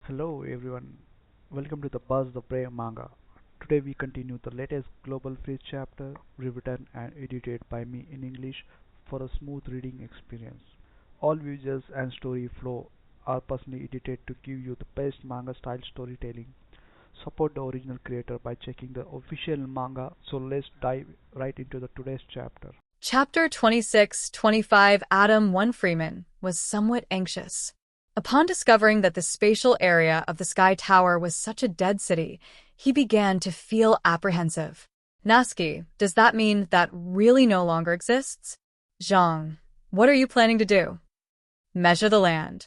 Hello everyone, welcome to the Buzz the Prey Manga. Today we continue the latest Global Freeze chapter, rewritten and edited by me in English for a smooth reading experience. All visuals and story flow are personally edited to give you the best manga style storytelling. Support the original creator by checking the official manga. So let's dive right into the today's chapter. Chapter 26-25 Adam 1 Freeman was somewhat anxious. Upon discovering that the spatial area of the Sky Tower was such a dead city, he began to feel apprehensive. Natsuki, does that mean that really no longer exists? Zhang, what are you planning to do? Measure the land.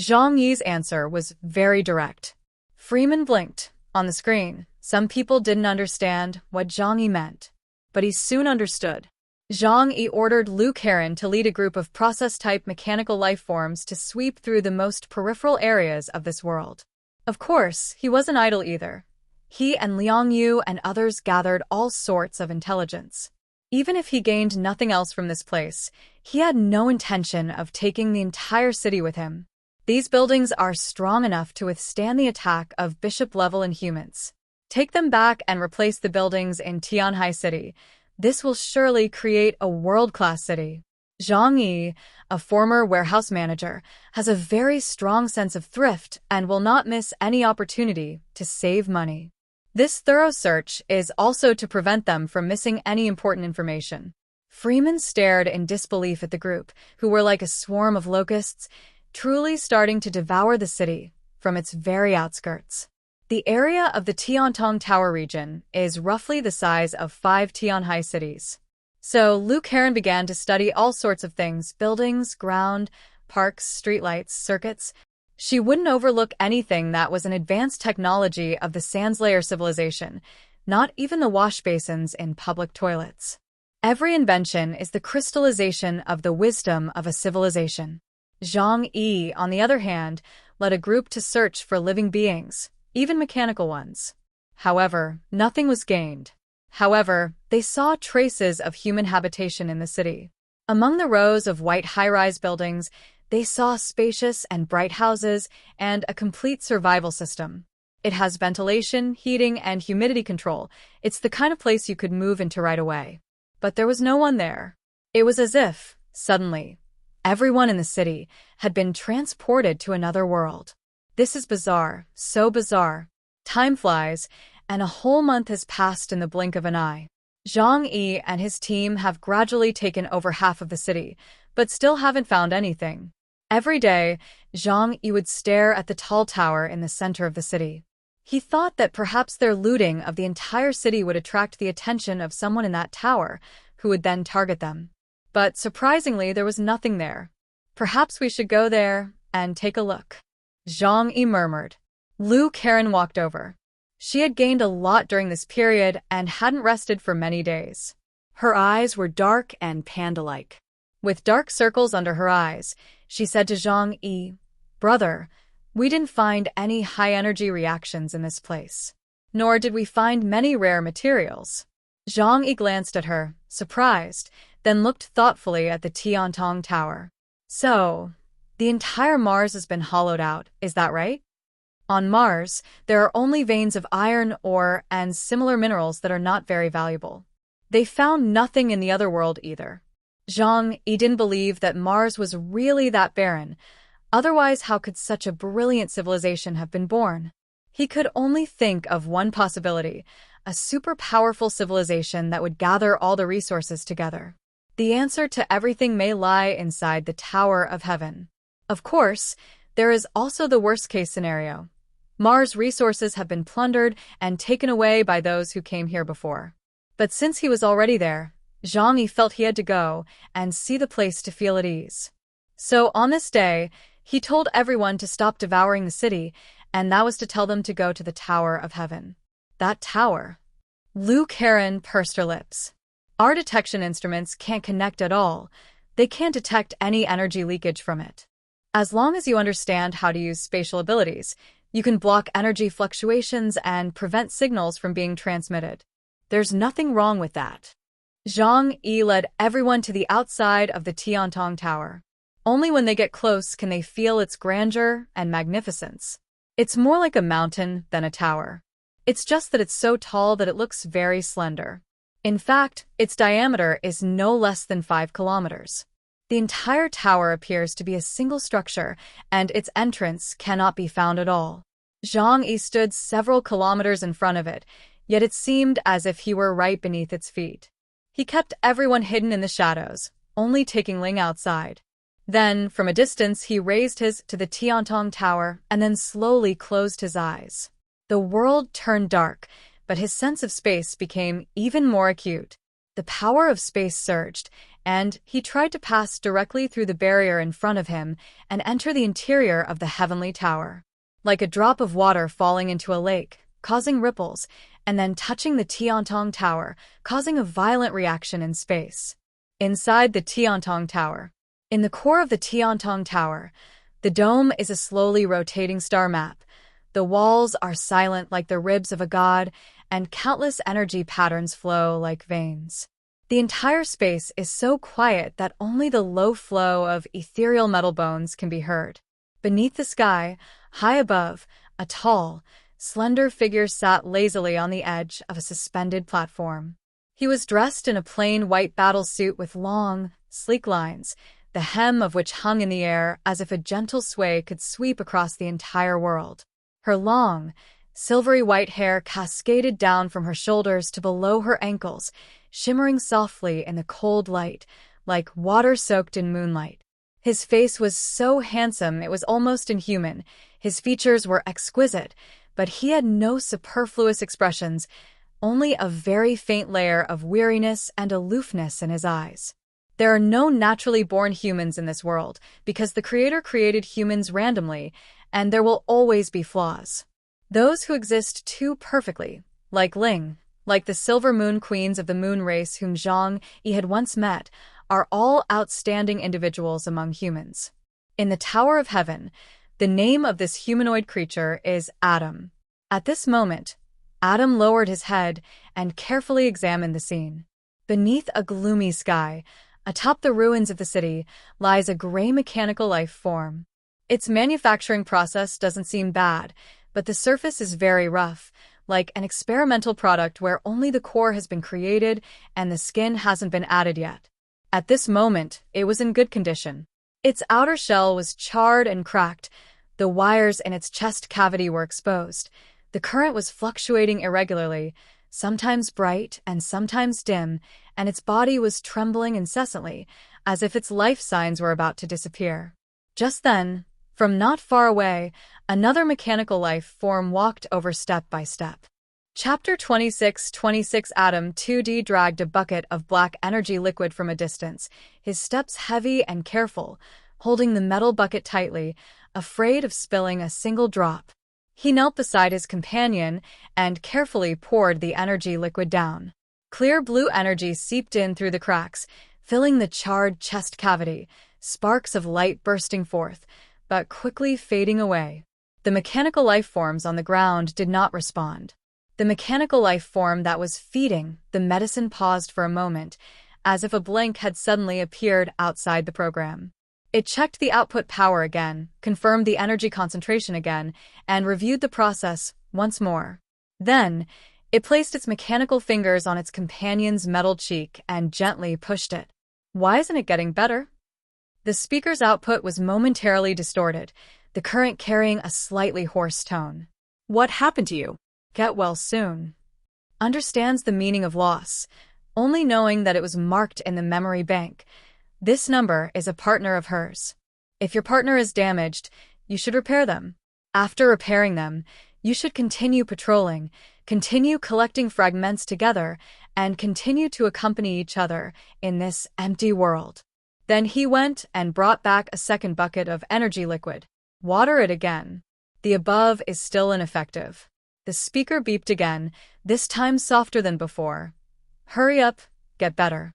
Zhang Yi's answer was very direct. Freeman blinked. On the screen, some people didn't understand what Zhang Yi meant, but he soon understood. Zhang Yi ordered Liu Karen to lead a group of process-type mechanical life forms to sweep through the most peripheral areas of this world. Of course, he wasn't idle either. He and Liang Yu and others gathered all sorts of intelligence. Even if he gained nothing else from this place, he had no intention of taking the entire city with him. These buildings are strong enough to withstand the attack of bishop-level inhumans. Take them back and replace the buildings in Tianhai City. This will surely create a world-class city. Zhang Yi, a former warehouse manager, has a very strong sense of thrift and will not miss any opportunity to save money. This thorough search is also to prevent them from missing any important information. Freeman stared in disbelief at the group, who were like a swarm of locusts, truly starting to devour the city from its very outskirts. The area of the Tiantong Tower region is roughly the size of 5 Tianhai cities. So Liu Karen began to study all sorts of things: buildings, ground, parks, streetlights, circuits. She wouldn't overlook anything that was an advanced technology of the Sandslayer civilization, not even the wash basins in public toilets. Every invention is the crystallization of the wisdom of a civilization. Zhang Yi, on the other hand, led a group to search for living beings, even mechanical ones. However, nothing was gained. However, they saw traces of human habitation in the city. Among the rows of white high-rise buildings, they saw spacious and bright houses and a complete survival system. It has ventilation, heating, and humidity control. It's the kind of place you could move into right away. But there was no one there. It was as if, suddenly, everyone in the city had been transported to another world. This is bizarre, so bizarre. Time flies, and a whole month has passed in the blink of an eye. Zhang Yi and his team have gradually taken over half of the city, but still haven't found anything. Every day, Zhang Yi would stare at the tall tower in the center of the city. He thought that perhaps their looting of the entire city would attract the attention of someone in that tower, who would then target them. But surprisingly, there was nothing there. Perhaps we should go there and take a look. Zhang Yi murmured. Liu Karen walked over. She had gained a lot during this period and hadn't rested for many days. Her eyes were dark and panda-like. With dark circles under her eyes, she said to Zhang Yi, "Brother, we didn't find any high-energy reactions in this place. Nor did we find many rare materials." Zhang Yi glanced at her, surprised, then looked thoughtfully at the Tiantong Tower. "So, the entire Mars has been hollowed out, is that right? On Mars, there are only veins of iron ore and similar minerals that are not very valuable. They found nothing in the other world either." Zhang Yi didn't believe that Mars was really that barren. Otherwise, how could such a brilliant civilization have been born? He could only think of one possibility: a super powerful civilization that would gather all the resources together. The answer to everything may lie inside the Tower of Heaven. Of course, there is also the worst-case scenario. Mars' resources have been plundered and taken away by those who came here before. But since he was already there, Zhang Yi felt he had to go and see the place to feel at ease. So on this day, he told everyone to stop devouring the city, and that was to tell them to go to the Tower of Heaven. That tower. Liu Karen pursed her lips. Our detection instruments can't connect at all. They can't detect any energy leakage from it. As long as you understand how to use spatial abilities, you can block energy fluctuations and prevent signals from being transmitted. There's nothing wrong with that. Zhang Yi led everyone to the outside of the Tiantong Tower. Only when they get close can they feel its grandeur and magnificence. It's more like a mountain than a tower. It's just that it's so tall that it looks very slender. In fact, its diameter is no less than 5 kilometers. The entire tower appears to be a single structure, and its entrance cannot be found at all. Zhang Yi stood several kilometers in front of it, yet it seemed as if he were right beneath its feet. He kept everyone hidden in the shadows, only taking Ling outside. Then, from a distance, he raised his to the Tiantong Tower and then slowly closed his eyes. The world turned dark, but his sense of space became even more acute. The power of space surged, and he tried to pass directly through the barrier in front of him and enter the interior of the heavenly tower. Like a drop of water falling into a lake, causing ripples, and then touching the Tiantong Tower, causing a violent reaction in space. Inside the Tiantong Tower. In the core of the Tiantong Tower, the dome is a slowly rotating star map. The walls are silent like the ribs of a god, and countless energy patterns flow like veins. The entire space is so quiet that only the low flow of ethereal metal bones can be heard. Beneath the sky, high above, a tall, slender figure sat lazily on the edge of a suspended platform. He was dressed in a plain white battle suit with long, sleek lines, the hem of which hung in the air as if a gentle sway could sweep across the entire world. Her long, silvery white hair cascaded down from her shoulders to below her ankles, shimmering softly in the cold light, like water soaked in moonlight. His face was so handsome it was almost inhuman. His features were exquisite, but he had no superfluous expressions, only a very faint layer of weariness and aloofness in his eyes. There are no naturally born humans in this world, because the Creator created humans randomly, and there will always be flaws. Those who exist too perfectly, like Ling, like the Silver Moon Queens of the Moon race whom Zhang Yi had once met, are all outstanding individuals among humans. In the Tower of Heaven, the name of this humanoid creature is Adam. At this moment, Adam lowered his head and carefully examined the scene. Beneath a gloomy sky, atop the ruins of the city, lies a gray mechanical life form. Its manufacturing process doesn't seem bad, but the surface is very rough, like an experimental product where only the core has been created and the skin hasn't been added yet. At this moment, it was in good condition. Its outer shell was charred and cracked. The wires in its chest cavity were exposed. The current was fluctuating irregularly, sometimes bright and sometimes dim, and its body was trembling incessantly, as if its life signs were about to disappear. Just then, from not far away, another mechanical life form walked over step by step. Chapter 26 Adam 2D dragged a bucket of black energy liquid from a distance, his steps heavy and careful, holding the metal bucket tightly, afraid of spilling a single drop. He knelt beside his companion and carefully poured the energy liquid down. Clear blue energy seeped in through the cracks, filling the charred chest cavity, sparks of light bursting forth, but quickly fading away. The mechanical life forms on the ground did not respond. The mechanical life form that was feeding the medicine paused for a moment, as if a blink had suddenly appeared outside the program. It checked the output power again, confirmed the energy concentration again, and reviewed the process once more. Then, it placed its mechanical fingers on its companion's metal cheek and gently pushed it. Why isn't it getting better? The speaker's output was momentarily distorted, the current carrying a slightly hoarse tone. What happened to you? Get well soon. Understands the meaning of loss, only knowing that it was marked in the memory bank. This number is a partner of hers. If your partner is damaged, you should repair them. After repairing them, you should continue patrolling, continue collecting fragments together, and continue to accompany each other in this empty world. Then he went and brought back a second bucket of energy liquid. Water it again. The above is still ineffective. The speaker beeped again, this time softer than before. Hurry up, get better.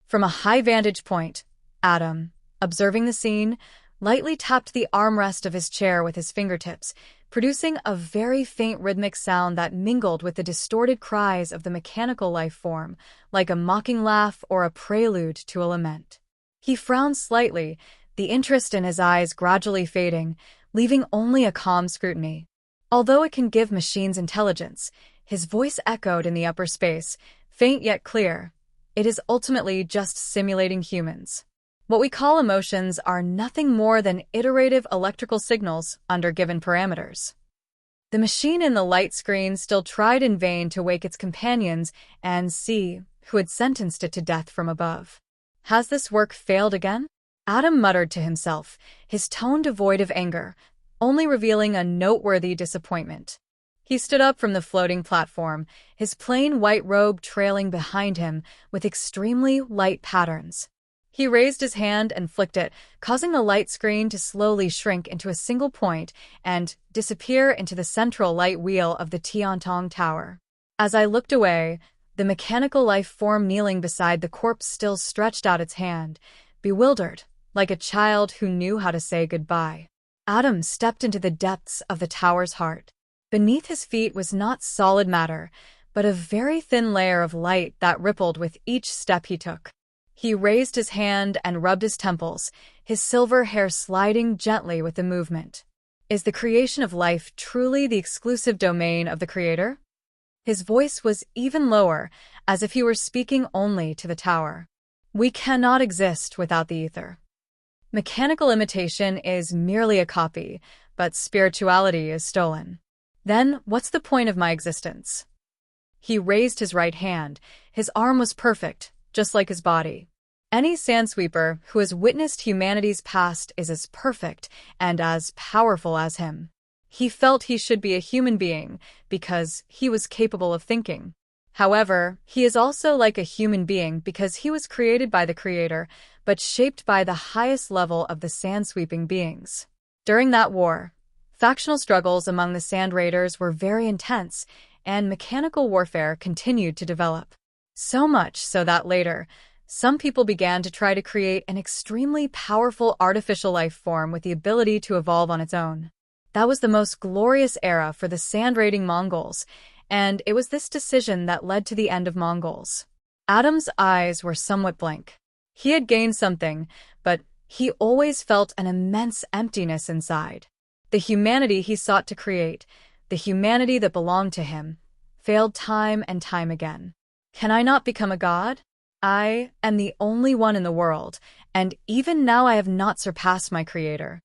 From a high vantage point, Adam, observing the scene, lightly tapped the armrest of his chair with his fingertips, producing a very faint rhythmic sound that mingled with the distorted cries of the mechanical life form, like a mocking laugh or a prelude to a lament. He frowned slightly, the interest in his eyes gradually fading, leaving only a calm scrutiny. Although it can give machines intelligence, his voice echoed in the upper space, faint yet clear. It is ultimately just simulating humans. What we call emotions are nothing more than iterative electrical signals under given parameters. The machine in the light screen still tried in vain to wake its companions and see who had sentenced it to death from above. Has this work failed again? Adam muttered to himself, his tone devoid of anger, only revealing a noteworthy disappointment. He stood up from the floating platform, his plain white robe trailing behind him with extremely light patterns. He raised his hand and flicked it, causing the light screen to slowly shrink into a single point and disappear into the central light wheel of the Tiantong Tower. As I looked away, the mechanical life form kneeling beside the corpse still stretched out its hand, bewildered, like a child who knew how to say goodbye. Adam stepped into the depths of the tower's heart. Beneath his feet was not solid matter, but a very thin layer of light that rippled with each step he took. He raised his hand and rubbed his temples, his silver hair sliding gently with the movement. Is the creation of life truly the exclusive domain of the Creator? His voice was even lower, as if he were speaking only to the tower. We cannot exist without the ether. Mechanical imitation is merely a copy, but spirituality is stolen. Then, what's the point of my existence? He raised his right hand. His arm was perfect, just like his body. Any sandsweeper who has witnessed humanity's past is as perfect and as powerful as him. He felt he should be a human being because he was capable of thinking. However, he is also like a human being because he was created by the Creator, but shaped by the highest level of the sand-sweeping beings. During that war, factional struggles among the Sand Raiders were very intense, and mechanical warfare continued to develop. So much so that later, some people began to try to create an extremely powerful artificial life form with the ability to evolve on its own. That was the most glorious era for the sand-raiding Mongols, and it was this decision that led to the end of Mongols. Adam's eyes were somewhat blank. He had gained something, but he always felt an immense emptiness inside. The humanity he sought to create, the humanity that belonged to him, failed time and time again. Can I not become a god? I am the only one in the world, and even now I have not surpassed my Creator.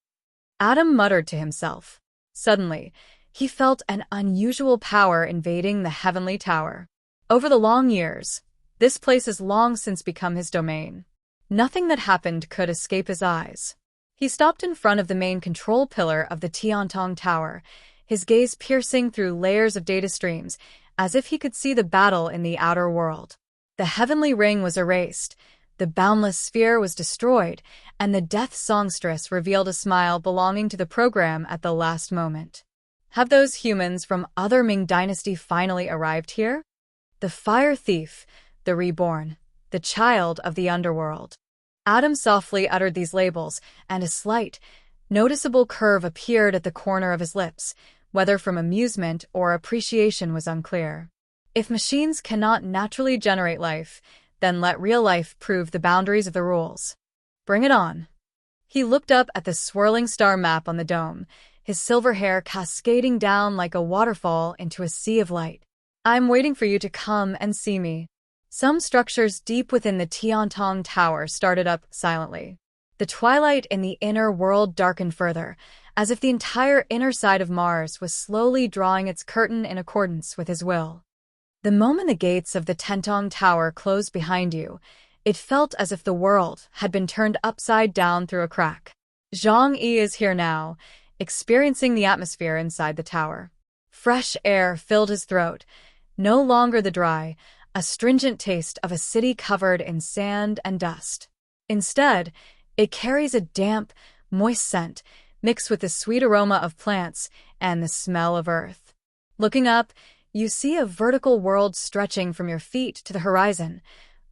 Adam muttered to himself. Suddenly, he felt an unusual power invading the heavenly tower. Over the long years, this place has long since become his domain. Nothing that happened could escape his eyes. He stopped in front of the main control pillar of the Tiantong Tower, his gaze piercing through layers of data streams, as if he could see the battle in the outer world. The heavenly ring was erased, the boundless sphere was destroyed, and the death songstress revealed a smile belonging to the program at the last moment. Have those humans from other Ming dynasty finally arrived here? The fire thief, the reborn, the child of the underworld. Adam softly uttered these labels, and a slight, noticeable curve appeared at the corner of his lips, whether from amusement or appreciation was unclear. If machines cannot naturally generate life, then let real life prove the boundaries of the rules. Bring it on. He looked up at the swirling star map on the dome, his silver hair cascading down like a waterfall into a sea of light. I'm waiting for you to come and see me. Some structures deep within the Tiantong Tower started up silently. The twilight in the inner world darkened further, as if the entire inner side of Mars was slowly drawing its curtain in accordance with his will. The moment the gates of the Tiantong Tower closed behind you, it felt as if the world had been turned upside down through a crack. Zhang Yi is here now, experiencing the atmosphere inside the tower. Fresh air filled his throat, no longer the dry, astringent taste of a city covered in sand and dust. Instead, it carries a damp, moist scent, mixed with the sweet aroma of plants and the smell of earth. Looking up, you see a vertical world stretching from your feet to the horizon,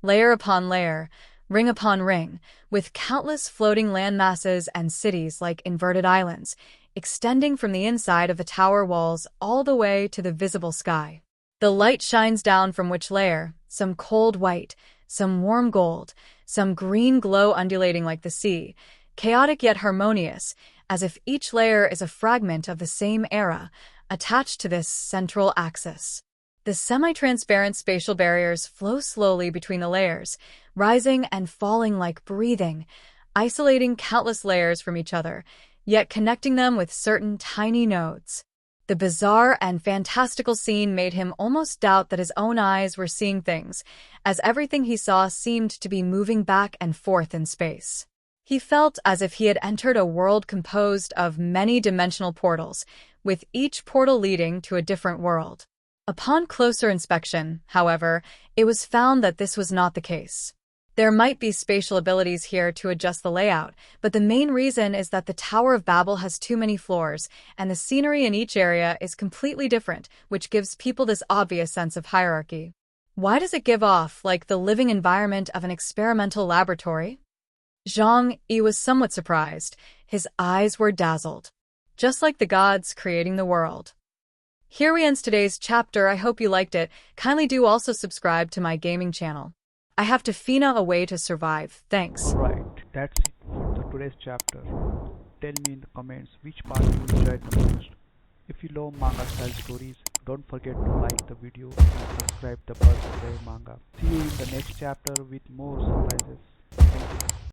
layer upon layer, ring upon ring, with countless floating landmasses and cities like inverted islands, extending from the inside of the tower walls all the way to the visible sky. The light shines down from which layer, some cold white, some warm gold, some green glow undulating like the sea, chaotic yet harmonious, as if each layer is a fragment of the same era, attached to this central axis. The semi-transparent spatial barriers flow slowly between the layers, rising and falling like breathing, isolating countless layers from each other, yet connecting them with certain tiny nodes. The bizarre and fantastical scene made him almost doubt that his own eyes were seeing things, as everything he saw seemed to be moving back and forth in space. He felt as if he had entered a world composed of many dimensional portals, with each portal leading to a different world. Upon closer inspection, however, it was found that this was not the case. There might be spatial abilities here to adjust the layout, but the main reason is that the Tower of Babel has too many floors, and the scenery in each area is completely different, which gives people this obvious sense of hierarchy. Why does it give off like the living environment of an experimental laboratory? Zhang Yi was somewhat surprised. His eyes were dazzled. Just like the gods creating the world. Here we end today's chapter. I hope you liked it. Kindly do also subscribe to my gaming channel. I have to Fina a way to survive. Thanks. Alright, that's it for today's chapter. Tell me in the comments which part you enjoyed the most. If you love manga style stories, don't forget to like the video and subscribe the Buzz Play Manga. See you in the next chapter with more surprises. Thank you.